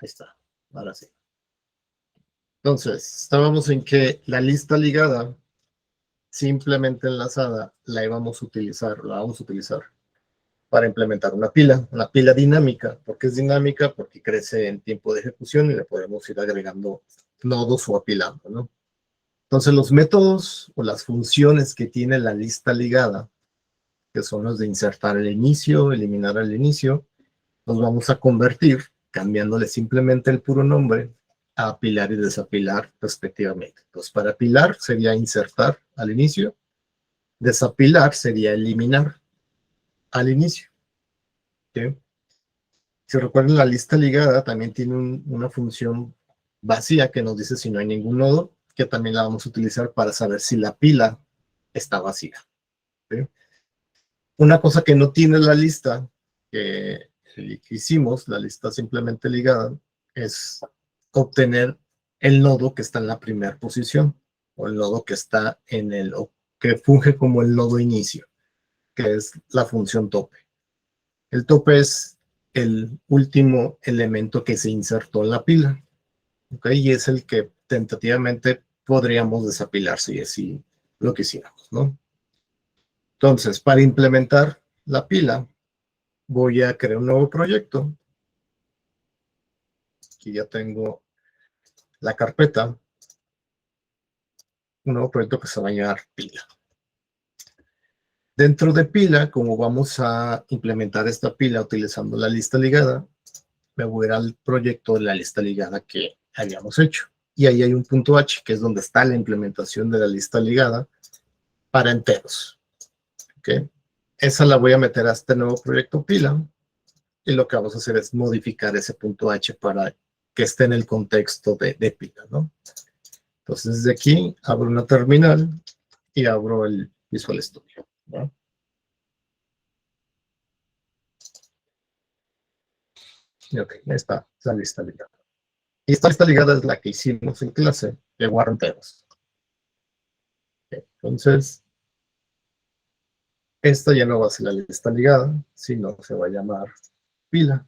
Ahí está, ahora sí. Entonces, estábamos en que la lista ligada, simplemente enlazada, la vamos a utilizar para implementar una pila dinámica. ¿Por qué es dinámica? Porque crece en tiempo de ejecución y le podemos ir agregando nodos o apilando, ¿no? Entonces, los métodos o las funciones que tiene la lista ligada, que son los de insertar al inicio, eliminar al inicio, los vamos a convertir cambiándole simplemente el puro nombre a apilar y desapilar respectivamente. Entonces, para apilar sería insertar al inicio, desapilar sería eliminar al inicio. ¿Okay? Si recuerdan, la lista ligada también tiene una función vacía que nos dice si no hay ningún nodo, que también la vamos a utilizar para saber si la pila está vacía. ¿Okay? Una cosa que no tiene la lista, que hicimos, la lista simplemente ligada, es obtener el nodo que está en la primera posición, o el nodo que está en el, o que funge como el nodo inicio, que es la función tope. El tope es el último elemento que se insertó en la pila, ¿okay? Y es el que tentativamente podríamos desapilar si así lo quisiéramos, ¿no? Entonces, para implementar la pila, voy a crear un nuevo proyecto. Aquí ya tengo la carpeta. Un nuevo proyecto que se va a llamar pila. Dentro de pila, como vamos a implementar esta pila utilizando la lista ligada, me voy a ir al proyecto de la lista ligada que habíamos hecho. Y ahí hay un punto H, que es donde está la implementación de la lista ligada para enteros. ¿Okay? Esa la voy a meter a este nuevo proyecto pila. Y lo que vamos a hacer es modificar ese punto H para que esté en el contexto de pila, ¿no? Entonces, desde aquí abro una terminal y abro el Visual Studio, ¿no? Ok, ahí está la lista ligada. Y esta lista ligada es la que hicimos en clase de guardanteros. Okay, entonces, esta ya no va a ser la lista ligada, sino se va a llamar pila.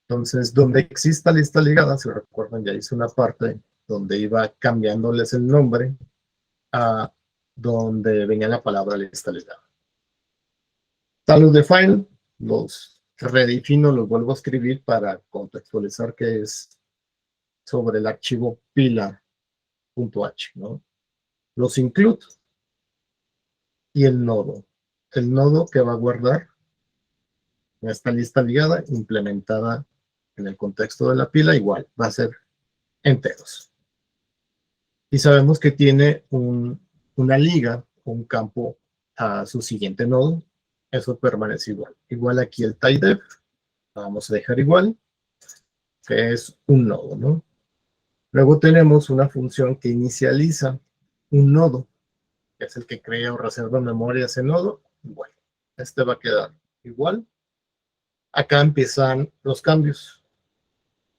Entonces, donde exista lista ligada, si recuerdan, ya hice una parte donde iba cambiándoles el nombre a donde venía la palabra lista ligada. Salud define, los redefino, los vuelvo a escribir para contextualizar que es sobre el archivo pila.h, ¿no? Los include y el nodo. El nodo que va a guardar esta lista ligada implementada en el contexto de la pila, igual, va a ser enteros. Y sabemos que tiene una liga, un campo a su siguiente nodo. Eso permanece igual. Igual aquí el typedef, vamos a dejar igual, que es un nodo, ¿no? Luego tenemos una función que inicializa un nodo, que es el que crea o reserva memoria a ese nodo. Igual, este va a quedar igual. Acá empiezan los cambios.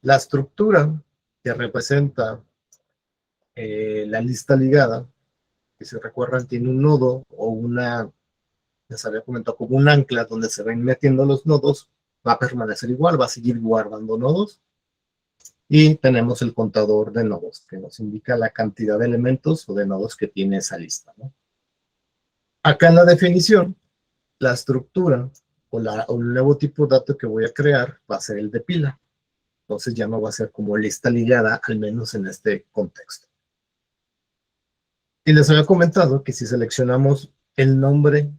La estructura que representa la lista ligada, que si recuerdan tiene un nodo o una, les había comentado, como un ancla donde se ven metiendo los nodos, va a permanecer igual, va a seguir guardando nodos. Y tenemos el contador de nodos, que nos indica la cantidad de elementos o de nodos que tiene esa lista, ¿no? Acá en la definición, la estructura o el nuevo tipo de dato que voy a crear va a ser el de pila. Entonces ya no va a ser como lista ligada, al menos en este contexto. Y les había comentado que si seleccionamos el nombre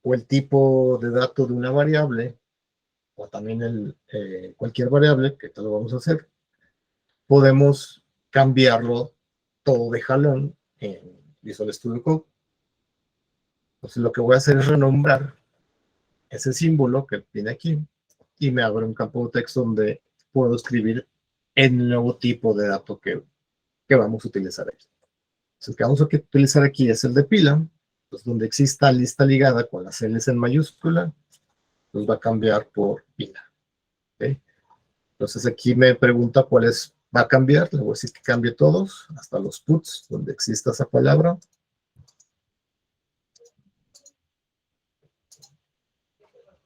o el tipo de dato de una variable, o también cualquier variable, que lo vamos a hacer, podemos cambiarlo todo de jalón en Visual Studio Code. Entonces lo que voy a hacer es renombrar ese símbolo que tiene aquí y me abre un campo de texto donde puedo escribir el nuevo tipo de dato que vamos a utilizar aquí. Entonces, el que vamos a utilizar aquí es el de pila, pues donde exista lista ligada con las L's en mayúscula, pues va a cambiar por pila. ¿Okay? Entonces aquí me pregunta cuáles va a cambiar, le voy a decir que cambie todos, hasta los puts, donde exista esa palabra.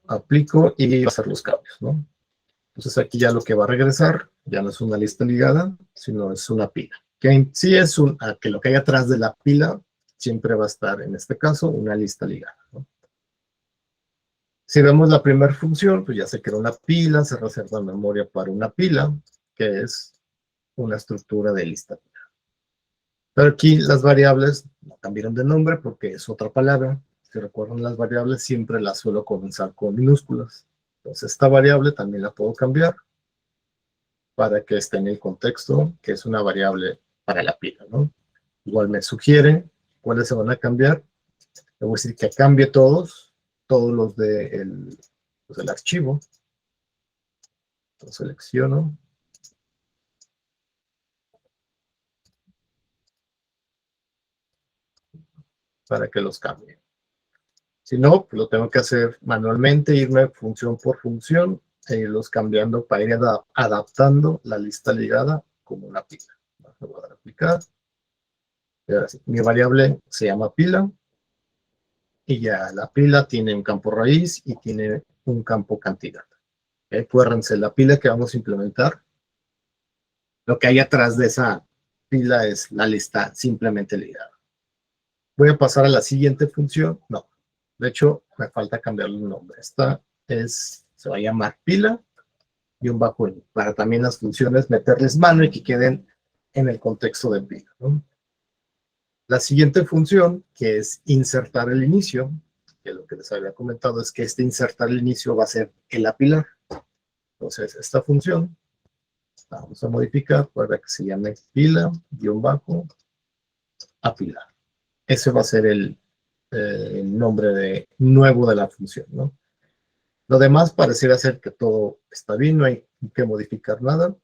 Aplico y va a hacer los cambios, ¿no? Entonces aquí ya lo que va a regresar ya no es una lista ligada, sino es una pila. Que en sí es que lo que hay atrás de la pila siempre va a estar, en este caso, una lista ligada, ¿no? Si vemos la primera función, pues ya se crea una pila, se reserva memoria para una pila, que es una estructura de lista. Pero aquí las variables no cambiaron de nombre porque es otra palabra. Si recuerdan, las variables siempre las suelo comenzar con minúsculas. Entonces esta variable también la puedo cambiar para que esté en el contexto, que es una variable para la pila, ¿no? Igual me sugiere cuáles se van a cambiar. Le voy a decir que cambie todos los del archivo. Lo selecciono. Para que los cambie. Si no, pues lo tengo que hacer manualmente, irme función por función e irlos cambiando para ir adaptando la lista ligada como una pila. Le voy a dar a aplicar. Y ahora sí, mi variable se llama pila y ya la pila tiene un campo raíz y tiene un campo cantidad. Acuérdense, la pila que vamos a implementar, lo que hay atrás de esa pila es la lista simplemente ligada. Voy a pasar a la siguiente función. No, de hecho, me falta cambiarle el nombre. Esta se va a llamar pila y un bajo n, para también las funciones meterles mano y que queden en el contexto de pila, ¿no? La siguiente función, que es insertar el inicio, que lo que les había comentado es que este insertar el inicio va a ser el apilar. Entonces, esta función la vamos a modificar para que se llame pila-apilar. Ese va a ser el nombre nuevo de la función, ¿no? Lo demás pareciera ser que todo está bien, no hay que modificar nada.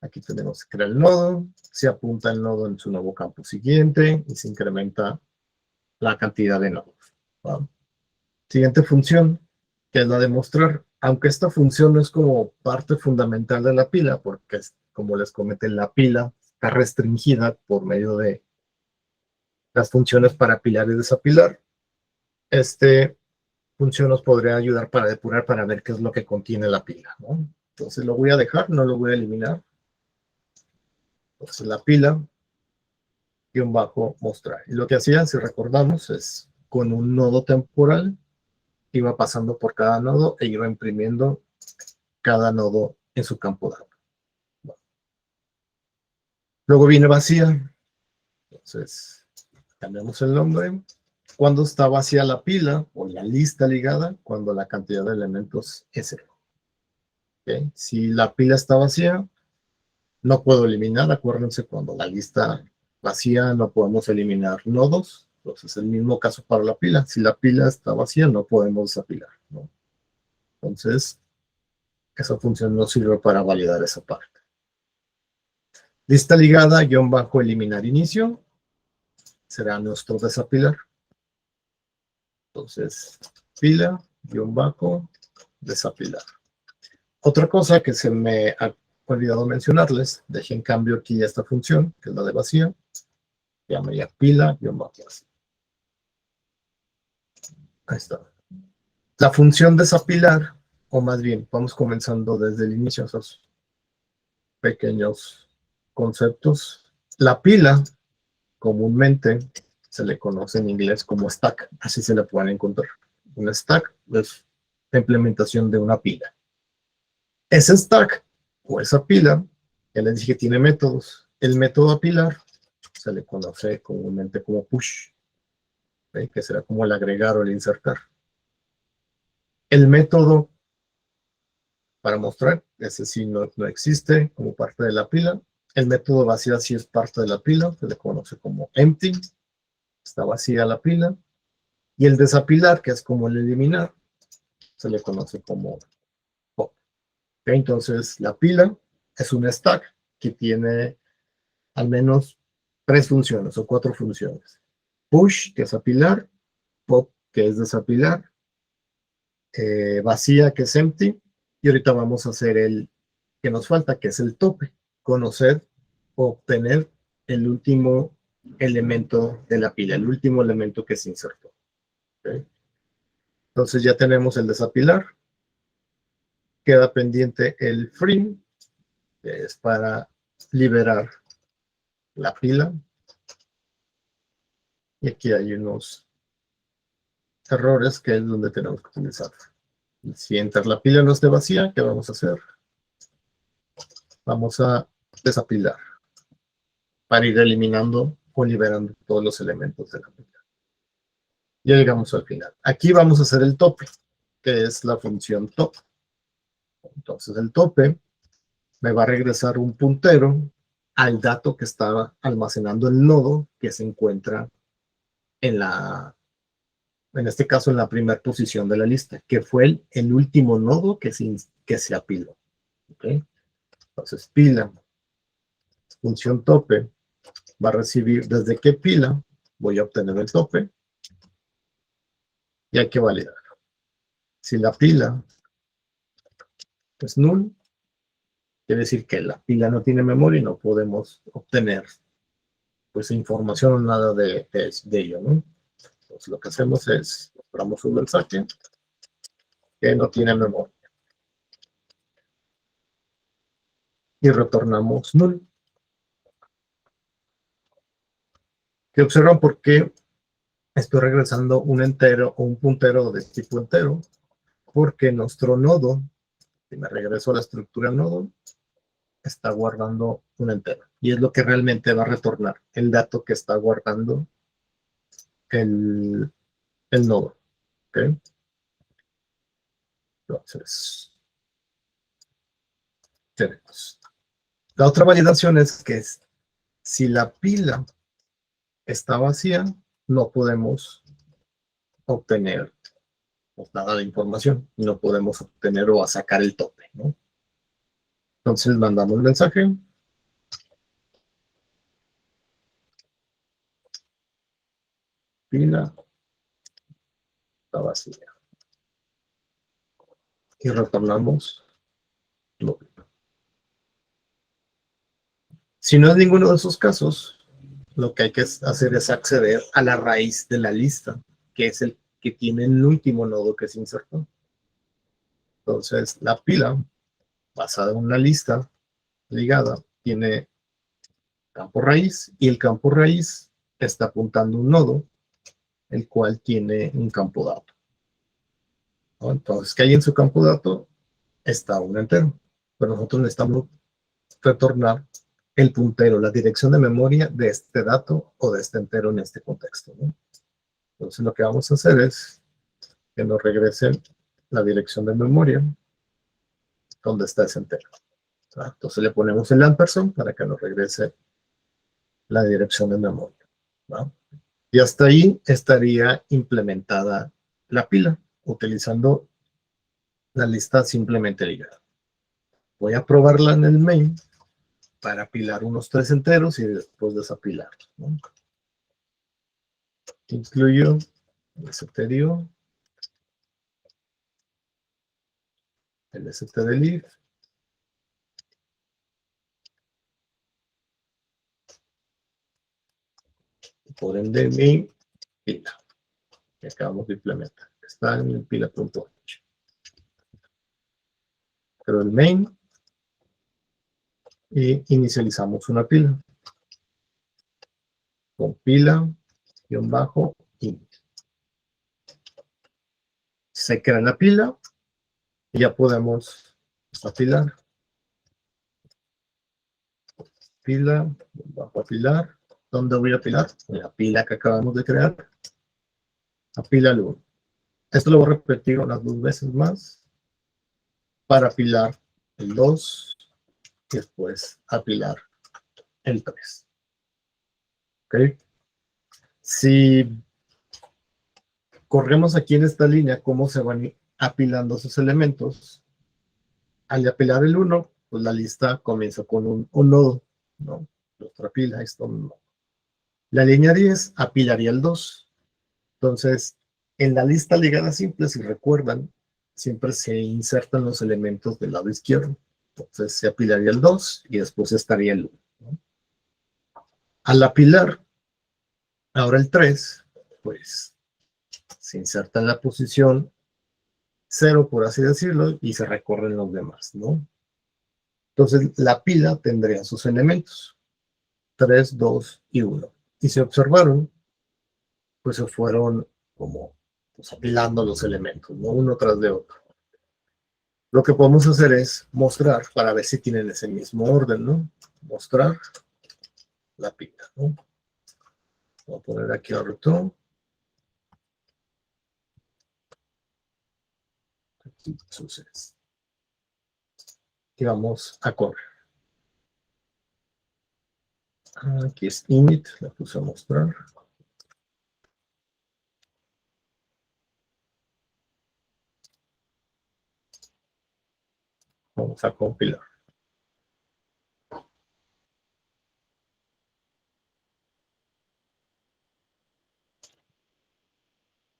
Aquí tenemos que crear el nodo, se apunta el nodo en su nuevo campo siguiente y se incrementa la cantidad de nodos, ¿va? Siguiente función, que es la de mostrar. Aunque esta función no es como parte fundamental de la pila, porque como les comenté, la pila está restringida por medio de las funciones para apilar y desapilar. Función nos podría ayudar para depurar, para ver qué es lo que contiene la pila, ¿no? Entonces lo voy a dejar, no lo voy a eliminar. Entonces la pila, guión bajo, mostrar. Y lo que hacía, si recordamos, es con un nodo temporal, iba pasando por cada nodo e iba imprimiendo cada nodo en su campo de datos. Bueno. Luego viene vacía. Entonces, cambiamos el nombre. Cuando está vacía la pila o la lista ligada, cuando la cantidad de elementos es 0. ¿Okay? Si la pila está vacía, no puedo eliminar. Acuérdense, cuando la lista vacía no podemos eliminar nodos. Entonces, el mismo caso para la pila. Si la pila está vacía, no podemos desapilar, ¿no? Entonces, esa función no sirve para validar esa parte. Lista ligada, guión bajo, eliminar inicio. Será nuestro desapilar. Entonces, pila, guión bajo, desapilar. Otra cosa que se me ha olvidado mencionarles, dejé en cambio aquí esta función, que es la de vacía. Llamaría pila, guión bajo, vacía. Ahí está. La función desapilar, o más bien, vamos comenzando desde el inicio esos pequeños conceptos. La pila, comúnmente, se le conoce en inglés como stack, así se le pueden encontrar. Un stack es la implementación de una pila. Ese stack, o esa pila, ya les dije, tiene métodos. El método apilar se le conoce comúnmente como push, ¿sí? Que será como el agregar o el insertar. El método para mostrar, ese sí no existe como parte de la pila. El método vacía sí es parte de la pila, se le conoce como empty, está vacía la pila. Y el desapilar, que es como el eliminar, se le conoce como pop. ¿Okay? Entonces, la pila es un stack que tiene al menos 3 funciones o 4 funciones. Push, que es apilar, pop, que es desapilar, vacía, que es empty, y ahorita vamos a hacer el que nos falta, que es el tope, conocer o obtener el último elemento de la pila, el último elemento que se insertó. ¿Okay? Entonces ya tenemos el desapilar. queda pendiente el free, que es para liberar la pila. Y aquí hay unos errores que es donde tenemos que utilizar. Si entra la pila no esté vacía, ¿qué vamos a hacer? Vamos a desapilar para ir eliminando o liberando todos los elementos de la pila. Ya llegamos al final. Aquí vamos a hacer el tope, que es la función top. Entonces el tope me va a regresar un puntero al dato que estaba almacenando el nodo que se encuentra en este caso en la primera posición de la lista, que fue el último nodo que se apiló. ¿Okay? Entonces pila, función tope, va a recibir desde qué pila voy a obtener el tope y hay que validar. Si la pila es null, quiere decir que la pila no tiene memoria y no podemos obtener pues información o nada de ello, ¿no? Entonces lo que hacemos es, mostramos un mensaje que no tiene memoria y retornamos null. ¿Qué observan? ¿Por qué estoy regresando un entero o un puntero de tipo entero? Porque nuestro nodo, si me regreso a la estructura nodo, está guardando un entero. Y es lo que realmente va a retornar, el dato que está guardando el nodo. ¿Okay? Entonces, tenemos. La otra validación es que si la pila está vacía, no podemos obtener pues, nada de información. No podemos obtener o sacar el tope, ¿no? Entonces mandamos mensaje. Pila está vacía. Y retornamos lo. Si no es ninguno de esos casos, lo que hay que hacer es acceder a la raíz de la lista, que es el que tiene el último nodo que se insertó. Entonces, la pila, basada en una lista ligada, tiene campo raíz y el campo raíz está apuntando un nodo, el cual tiene un campo dato. ¿No? Entonces, ¿qué hay en su campo dato? Está un entero, pero nosotros necesitamos retornar el puntero, la dirección de memoria de este dato o de este entero en este contexto, ¿no? Entonces lo que vamos a hacer es que nos regrese la dirección de memoria donde está ese entero. ¿Va? Entonces le ponemos el ampersand para que nos regrese la dirección de memoria. ¿Va? Y hasta ahí estaría implementada la pila, utilizando la lista simplemente ligada. Voy a probarla en el main para apilar unos 3 enteros y después desapilarlos, ¿no? Incluyo el stdio, el stdlib, y por ende mi pila que acabamos de implementar. Está en el pila.h. Creo el main y inicializamos una pila con pila _init. Se crea la pila y ya podemos apilar. Pila _apilar. ¿Dónde voy a apilar? En la pila que acabamos de crear. Apila el 1. Esto lo voy a repetir unas 2 veces más para apilar el 2 y después apilar el 3. ¿Ok? Si corremos aquí en esta línea cómo se van apilando esos elementos, al apilar el 1, pues la lista comienza con un nodo, ¿no? Nuestra pila, esto no. La línea 10 apilaría el 2. Entonces, en la lista ligada simple, si recuerdan, siempre se insertan los elementos del lado izquierdo. Entonces se apilaría el 2 y después estaría el 1. ¿No? Al apilar, ahora el 3, pues se inserta en la posición 0, por así decirlo, y se recorren los demás, ¿no? Entonces, la pila tendría sus elementos, 3, 2 y 1. Y se observaron, pues se fueron como pues, apilando los elementos, ¿no? Uno tras de otro. Lo que podemos hacer es mostrar para ver si tienen ese mismo orden, ¿no? Mostrar la pila, ¿no? Voy a poner aquí otro. Aquí sucede. Y vamos a correr. Aquí es init, la puse a mostrar. Vamos a compilar.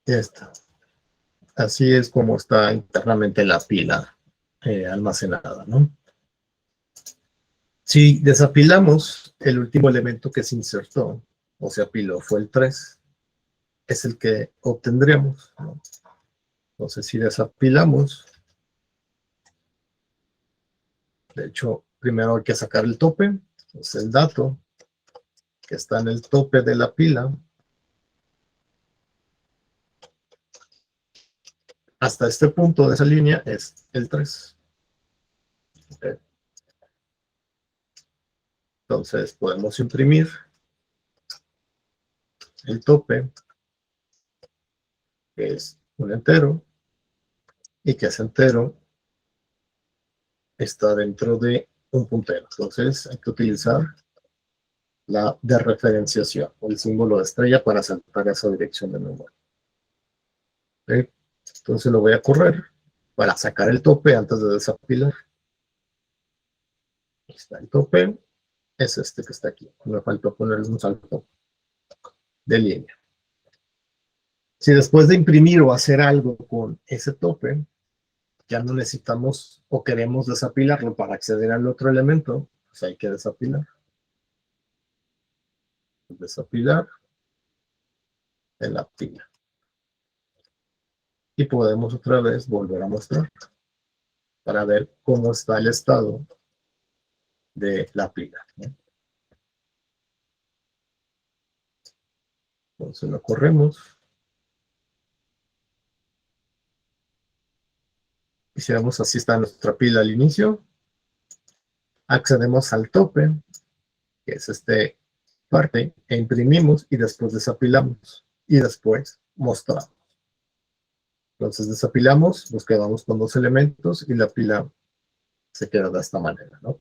Ya está. Así es como está internamente la pila almacenada, ¿no? Si desapilamos el último elemento que se insertó o se apiló fue el 3, es el que obtendríamos, ¿no? Entonces, si desapilamos, de hecho, primero hay que sacar el tope, es el dato que está en el tope de la pila. Hasta este punto de esa línea es el 3. Okay. Entonces, podemos imprimir el tope, que es un entero, y que ese entero está dentro de un puntero. Entonces, hay que utilizar la dereferenciación o el símbolo de estrella para saltar esa dirección de memoria. ¿Okay? Entonces lo voy a correr para sacar el tope antes de desapilar. Ahí está el tope, es este que está aquí. Me faltó ponerle un salto de línea. Si después de imprimir o hacer algo con ese tope, ya no necesitamos o queremos desapilarlo para acceder al otro elemento, pues hay que desapilar. Desapilar en la pila. Y podemos otra vez volver a mostrar para ver cómo está el estado de la pila, ¿no? Entonces lo corremos. Y si vemos, así está nuestra pila al inicio. Accedemos al tope, que es este parte, e imprimimos y después desapilamos. Y después mostramos. Entonces desapilamos, nos quedamos con 2 elementos y la pila se queda de esta manera, ¿no?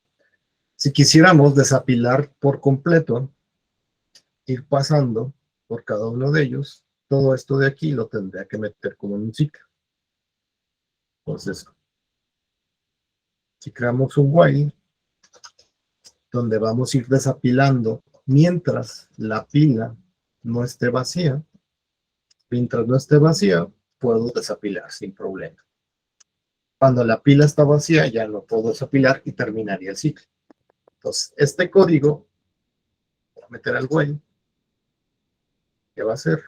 Si quisiéramos desapilar por completo, ir pasando por cada uno de ellos, todo esto de aquí lo tendría que meter como en un ciclo. Entonces, si creamos un while, donde vamos a ir desapilando mientras la pila no esté vacía, mientras no esté vacía, puedo desapilar sin problema. Cuando la pila está vacía, ya no puedo desapilar y terminaría el ciclo. Entonces, este código, voy a meter al while, ¿qué va a hacer?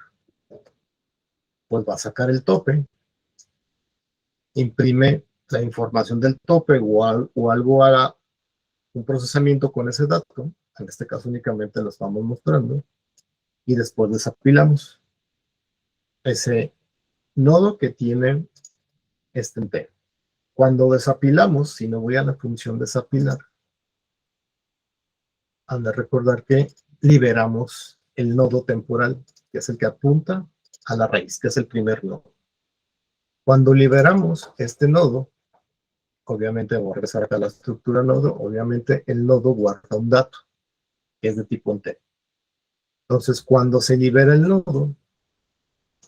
Pues va a sacar el tope, imprime la información del tope o algo haga un procesamiento con ese dato, en este caso únicamente lo estamos mostrando, y después desapilamos ese nodo que tiene este entero. Cuando desapilamos, si no voy a la función desapilar, han de recordar que liberamos el nodo temporal, que es el que apunta a la raíz, que es el primer nodo. Cuando liberamos este nodo, obviamente voy a regresar acá a la estructura nodo, obviamente el nodo guarda un dato, que es de tipo entero. Entonces, cuando se libera el nodo,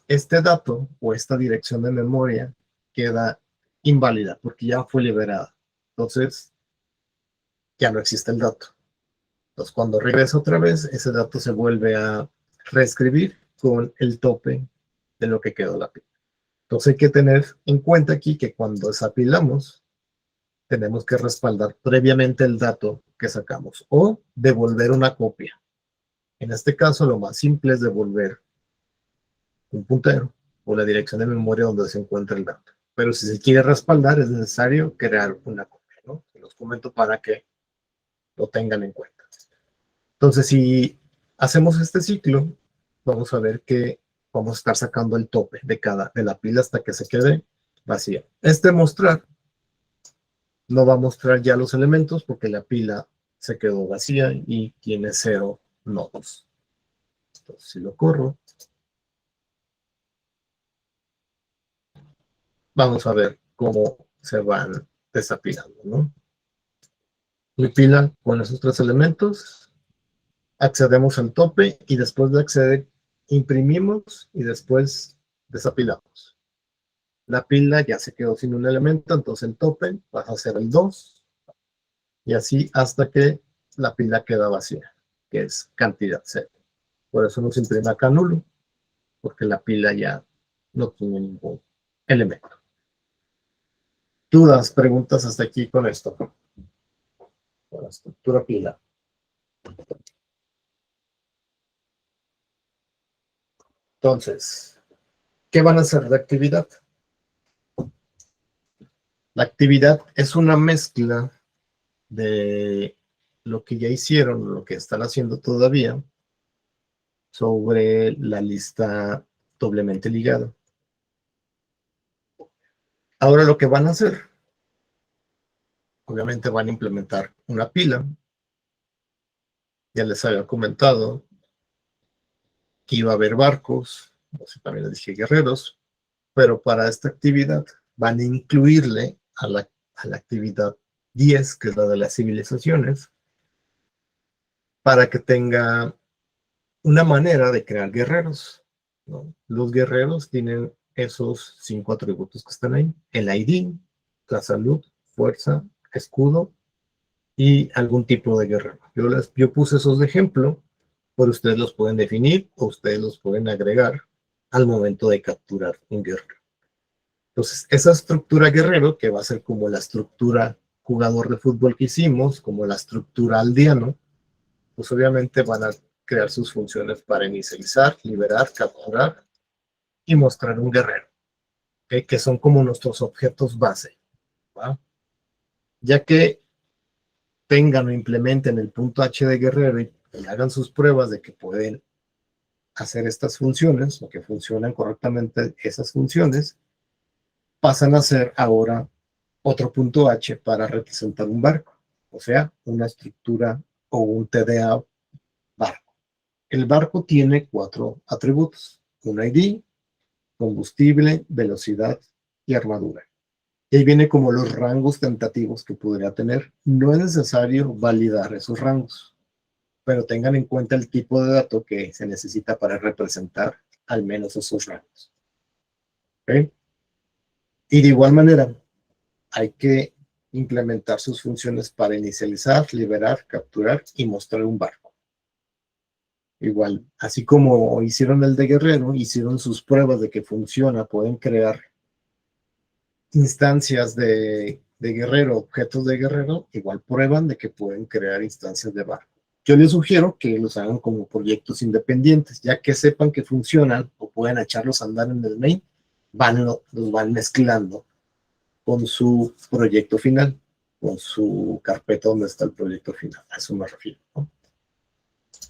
este dato o esta dirección de memoria queda inválida porque ya fue liberada. Entonces, ya no existe el dato. Entonces, cuando regresa otra vez, ese dato se vuelve a reescribir con el tope de lo que quedó la pila. Entonces, hay que tener en cuenta aquí que cuando desapilamos, tenemos que respaldar previamente el dato que sacamos o devolver una copia. En este caso, lo más simple es devolver un puntero o la dirección de memoria donde se encuentra el dato. Pero si se quiere respaldar, es necesario crear una copia, ¿no? Se los comento para que lo tengan en cuenta. Entonces, si hacemos este ciclo, vamos a ver que vamos a estar sacando el tope de la pila hasta que se quede vacía. Este mostrar no va a mostrar ya los elementos porque la pila se quedó vacía y tiene 0 nodos. Entonces, si lo corro, vamos a ver cómo se van desapilando, ¿no? Mi pila con esos 3 elementos, accedemos al tope y después de acceder, imprimimos y después desapilamos. La pila ya se quedó sin un elemento, entonces el tope pasa a ser el 2 y así hasta que la pila queda vacía, que es cantidad 0. Por eso nos imprime acá nulo, porque la pila ya no tiene ningún elemento. ¿Dudas, preguntas hasta aquí con esto? Con la estructura pila. Entonces, ¿qué van a hacer de actividad? La actividad es una mezcla de lo que ya hicieron, lo que están haciendo todavía, sobre la lista doblemente ligada. Ahora lo que van a hacer, obviamente van a implementar una pila. Ya les había comentado que iba a haber barcos, no sé, también les dije guerreros, pero para esta actividad van a incluirle a la actividad 10, que es la de las civilizaciones, para que tenga una manera de crear guerreros, ¿no? Los guerreros tienen esos 5 atributos que están ahí: el ID, la salud, fuerza, escudo y algún tipo de guerrero. Yo puse esos de ejemplo, pero ustedes los pueden definir o ustedes los pueden agregar al momento de capturar un guerrero. Entonces, esa estructura guerrero, que va a ser como la estructura jugador de fútbol que hicimos, como la estructura aldeano, pues obviamente van a crear sus funciones para inicializar, liberar, capturar y mostrar un guerrero, ¿okay? Que son como nuestros objetos base, ¿va? Ya que tengan o implementen el punto H de guerrero y hagan sus pruebas de que pueden hacer estas funciones o que funcionan correctamente esas funciones, pasan a ser ahora otro punto H para representar un barco, o sea, una estructura o un TDA barco. El barco tiene 4 atributos: un ID, combustible, velocidad y armadura. Y ahí viene como los rangos tentativos que podría tener. No es necesario validar esos rangos, pero tengan en cuenta el tipo de dato que se necesita para representar al menos esos rangos. ¿Okay? Y de igual manera, hay que implementar sus funciones para inicializar, liberar, capturar y mostrar un barco. Igual, así como hicieron el de guerrero, hicieron sus pruebas de que funciona, pueden crear instancias de guerrero, objetos de guerrero, igual prueban de que pueden crear instancias de barco. Yo les sugiero que los hagan como proyectos independientes, ya que sepan que funcionan o pueden echarlos a andar en el main, los van mezclando con su proyecto final, con su carpeta donde está el proyecto final. A eso me refiero, ¿no?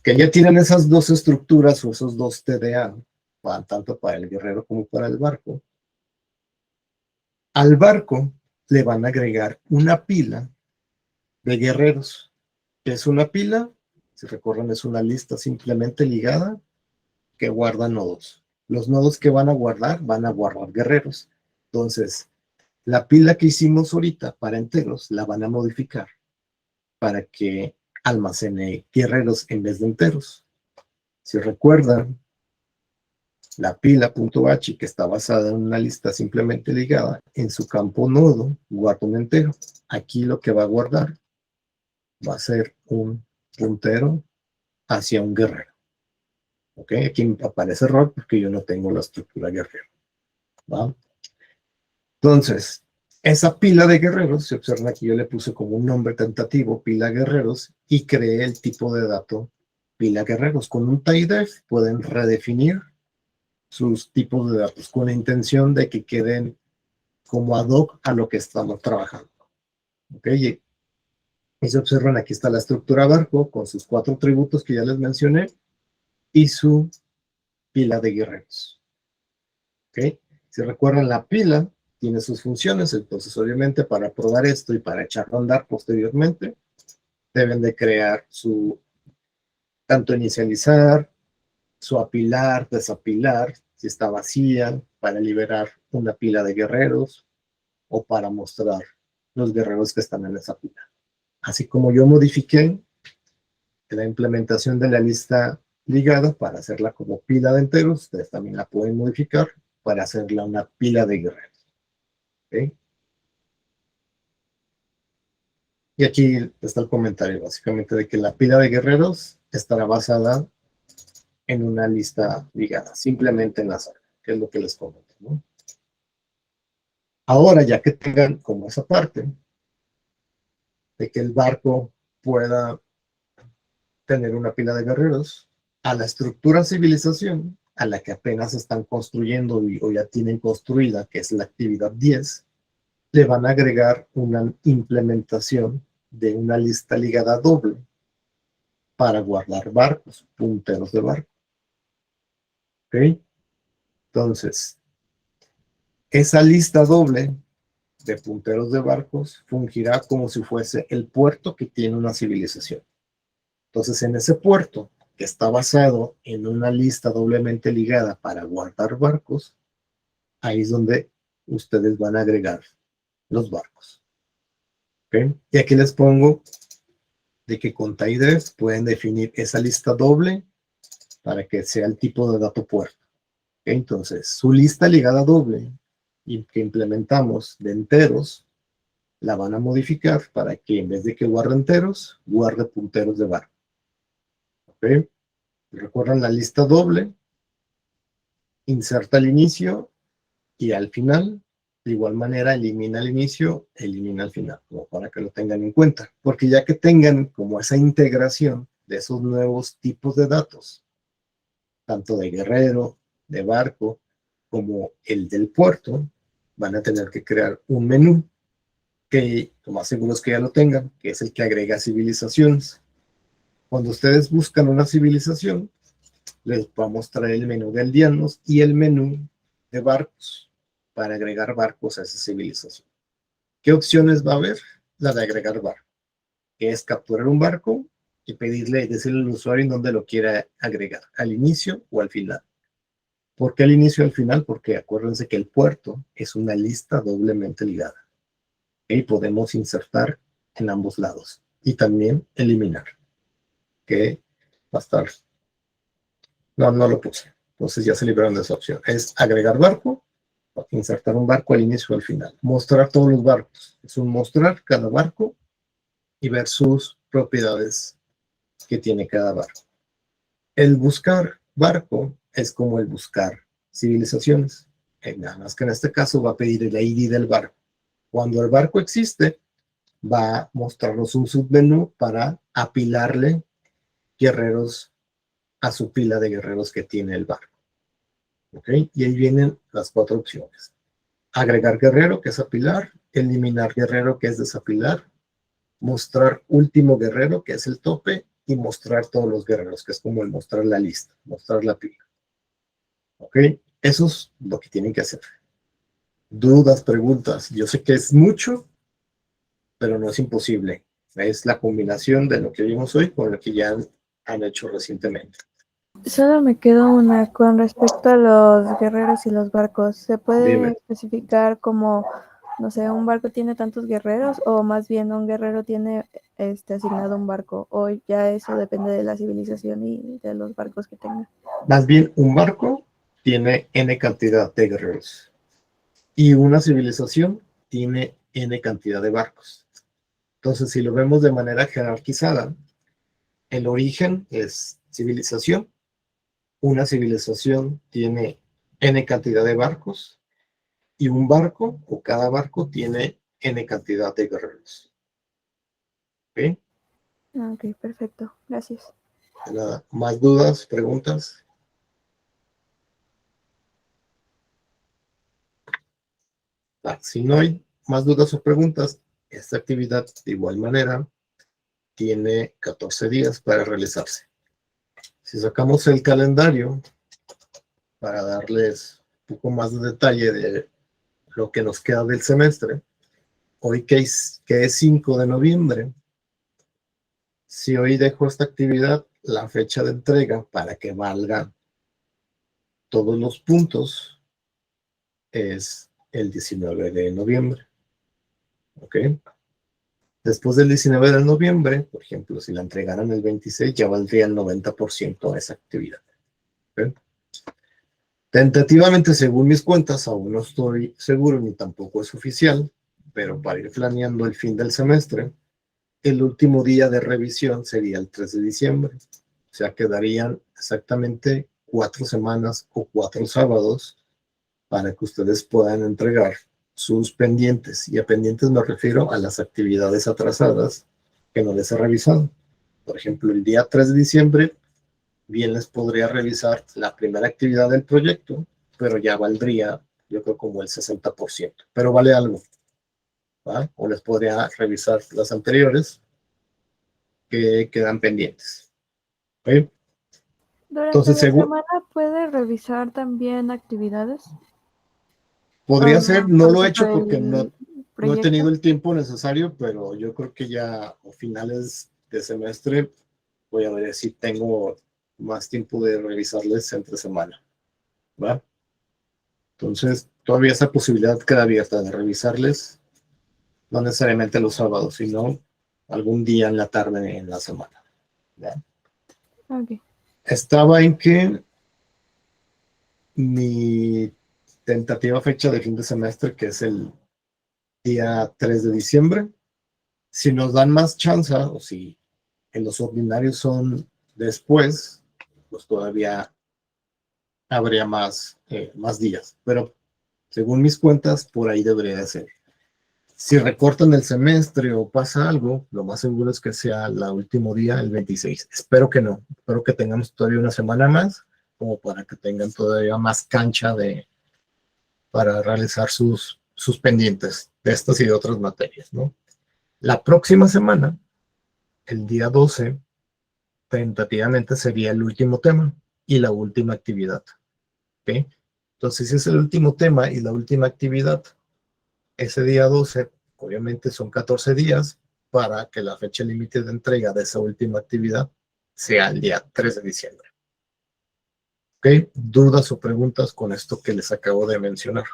Que ya tienen esas 2 estructuras o esos 2 TDA, tanto para el guerrero como para el barco. Al barco le van a agregar una pila de guerreros. ¿Qué es una pila? Si recuerdan, es una lista simplemente ligada que guarda nodos. Los nodos que van a guardar guerreros. Entonces, la pila que hicimos ahorita para enteros la van a modificar para que almacene guerreros en vez de enteros. Si recuerdan, la pila.h, que está basada en una lista simplemente ligada, en su campo nodo guarda un entero. Aquí lo que va a guardar va a ser un puntero hacia un guerrero. ¿Ok? Aquí aparece error porque yo no tengo la estructura guerrero. ¿Va? Entonces, esa pila de guerreros, se observa que yo le puse como un nombre tentativo, pila guerreros, y creé el tipo de dato pila guerreros. Con un TIDF pueden redefinir sus tipos de datos con la intención de que queden como ad hoc a lo que estamos trabajando. ¿Ok? Y se observan, aquí está la estructura barco con sus 4 atributos que ya les mencioné y su pila de guerreros. ¿Ok? Si recuerdan, la pila tiene sus funciones, entonces obviamente para probar esto y para echarlo a andar posteriormente, deben de crear su, tanto inicializar, su apilar, desapilar, si está vacía, para liberar una pila de guerreros o para mostrar los guerreros que están en esa pila. Así como yo modifiqué la implementación de la lista ligada para hacerla como pila de enteros, ustedes también la pueden modificar para hacerla una pila de guerreros. ¿Okay? Y aquí está el comentario básicamente de que la pila de guerreros estará basada en una lista ligada, simplemente en la saga, que es lo que les comento, ¿no? Ahora, ya que tengan como esa parte de que el barco pueda tener una pila de guerreros, a la estructura civilización, a la que apenas están construyendo o ya tienen construida, que es la actividad 10, le van a agregar una implementación de una lista ligada doble para guardar barcos, punteros de barco. ¿Ok? Entonces, esa lista doble de punteros de barcos fungirá como si fuese el puerto que tiene una civilización. Entonces, en ese puerto, que está basado en una lista doblemente ligada para guardar barcos, ahí es donde ustedes van a agregar los barcos. ¿Okay? Y aquí les pongo de que con TIDEF pueden definir esa lista doble para que sea el tipo de dato puerto. ¿Okay? Entonces, su lista ligada doble y que implementamos de enteros, la van a modificar para que en vez de que guarde enteros, guarde punteros de barco. ¿Okay? Recuerdan la lista doble, inserta al inicio y al final, de igual manera, elimina el inicio, elimina el final, como para que lo tengan en cuenta. Porque ya que tengan como esa integración de esos nuevos tipos de datos, tanto de guerrero, de barco, como el del puerto, van a tener que crear un menú que lo más seguro es que ya lo tengan, que es el que agrega civilizaciones. Cuando ustedes buscan una civilización, les va a mostrar el menú de aldeanos y el menú de barcos para agregar barcos a esa civilización. ¿Qué opciones va a haber? La de agregar barco, que es capturar un barco y pedirle, decirle al usuario en dónde lo quiera agregar, al inicio o al final. ¿Por qué al inicio y al final? Porque acuérdense que el puerto es una lista doblemente ligada y podemos insertar en ambos lados y también eliminar, que va a estar. No, no lo puse. Entonces ya se libraron de esa opción. Es agregar barco, insertar un barco al inicio o al final. Mostrar todos los barcos. Es un mostrar cada barco y ver sus propiedades que tiene cada barco. El buscar barco es como el buscar civilizaciones. Nada más que en este caso va a pedir el ID del barco. Cuando el barco existe, va a mostrarnos un submenú para apilarle guerreros a su pila de guerreros que tiene el barco. ¿Ok? Y ahí vienen las 4 opciones. Agregar guerrero, que es apilar, eliminar guerrero, que es desapilar, mostrar último guerrero, que es el tope, y mostrar todos los guerreros, que es como el mostrar la lista, mostrar la pila. ¿Ok? Eso es lo que tienen que hacer. Dudas, preguntas. Yo sé que es mucho, pero no es imposible. Es la combinación de lo que vimos hoy con lo que ya han hecho recientemente. Solo me quedó una con respecto a los guerreros y los barcos. ¿Se puede Dime. especificar como, no sé, un barco tiene tantos guerreros o más bien un guerrero tiene asignado un barco? O ya eso depende de la civilización y de los barcos que tenga. Más bien, un barco tiene N cantidad de guerreros y una civilización tiene N cantidad de barcos. Entonces, si lo vemos de manera jerarquizada, el origen es civilización. Una civilización tiene N cantidad de barcos y un barco o cada barco tiene N cantidad de guerreros. ¿Ok? Ok, perfecto. Gracias. Nada, ¿más dudas, preguntas? Si no hay más dudas o preguntas, esta actividad de igual manera tiene 14 días para realizarse. Si sacamos el calendario para darles un poco más de detalle de lo que nos queda del semestre, hoy que es 5 de noviembre, si hoy dejo esta actividad, la fecha de entrega para que valga todos los puntos es el 19 de noviembre. ¿Ok? Después del 19 de noviembre, por ejemplo, si la entregaran el 26, ya valdría el 90% de esa actividad. ¿Ok? Tentativamente, según mis cuentas, aún no estoy seguro ni tampoco es oficial, pero para ir planeando el fin del semestre, el último día de revisión sería el 3 de diciembre. O sea, quedarían exactamente 4 semanas o 4 sábados para que ustedes puedan entregar sus pendientes. Y a pendientes me refiero a las actividades atrasadas que no les he revisado. Por ejemplo, el día 3 de diciembre, bien les podría revisar la primera actividad del proyecto, pero ya valdría, yo creo, como el 60%. Pero vale algo, ¿va? O les podría revisar las anteriores que quedan pendientes. ¿Ok? Durante Entonces, la según semana puede revisar también actividades. podría ser, no Por lo he ejemplo, hecho porque el no he tenido proyecto. el tiempo necesario, pero yo creo que ya a finales de semestre voy a ver si tengo más tiempo de revisarles entre semana, ¿va? Entonces, todavía esa posibilidad queda abierta de revisarles, no necesariamente los sábados, sino algún día en la tarde en la semana, ¿va? Ok. Estaba en que mi tentativa fecha de fin de semestre, que es el día 3 de diciembre, si nos dan más chance, o si en los ordinarios son después, pues todavía habría más días. Pero según mis cuentas, por ahí debería de ser. Si recortan el semestre o pasa algo, lo más seguro es que sea el último día, el 26. Espero que no. Espero que tengamos todavía una semana más, como para que tengan todavía más cancha para realizar sus pendientes de estas y de otras materias, ¿no? La próxima semana, el día 12, tentativamente sería el último tema y la última actividad. ¿Ok? Entonces, si es el último tema y la última actividad, ese día 12, obviamente son 14 días para que la fecha límite de entrega de esa última actividad sea el día 3 de diciembre. ¿Ok? ¿Dudas o preguntas con esto que les acabo de mencionar?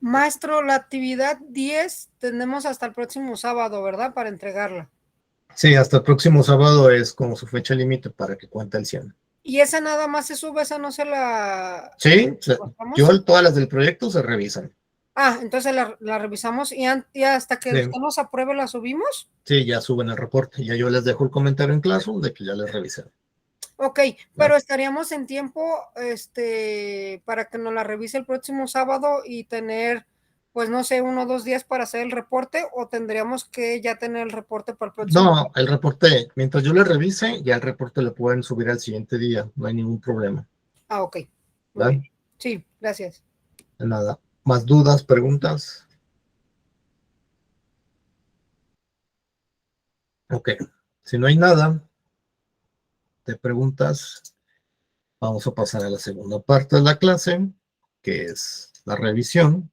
Maestro, la actividad 10 tenemos hasta el próximo sábado, ¿verdad? Para entregarla. Sí, hasta el próximo sábado es como su fecha límite para que cuente el 100. ¿Y esa nada más se sube, esa no se la... Sí, ¿Bajamos? todas las del proyecto se revisan. Entonces la revisamos y hasta que Sí. usted nos apruebe la subimos. Sí, ya suben el reporte. Ya yo les dejo el comentario en Classroom de que ya les revisé. Ok, pero estaríamos en tiempo para que nos la revise el próximo sábado y tener, pues no sé, 1 o 2 días para hacer el reporte, o tendríamos que ya tener el reporte para el próximo. No, el reporte, mientras yo le revise, ya el reporte lo pueden subir al siguiente día. No hay ningún problema. Ok, muy ¿Verdad? bien. Sí, gracias. De nada. ¿Más dudas, preguntas? Ok. Si no hay nada de preguntas, vamos a pasar a la segunda parte de la clase, que es la revisión.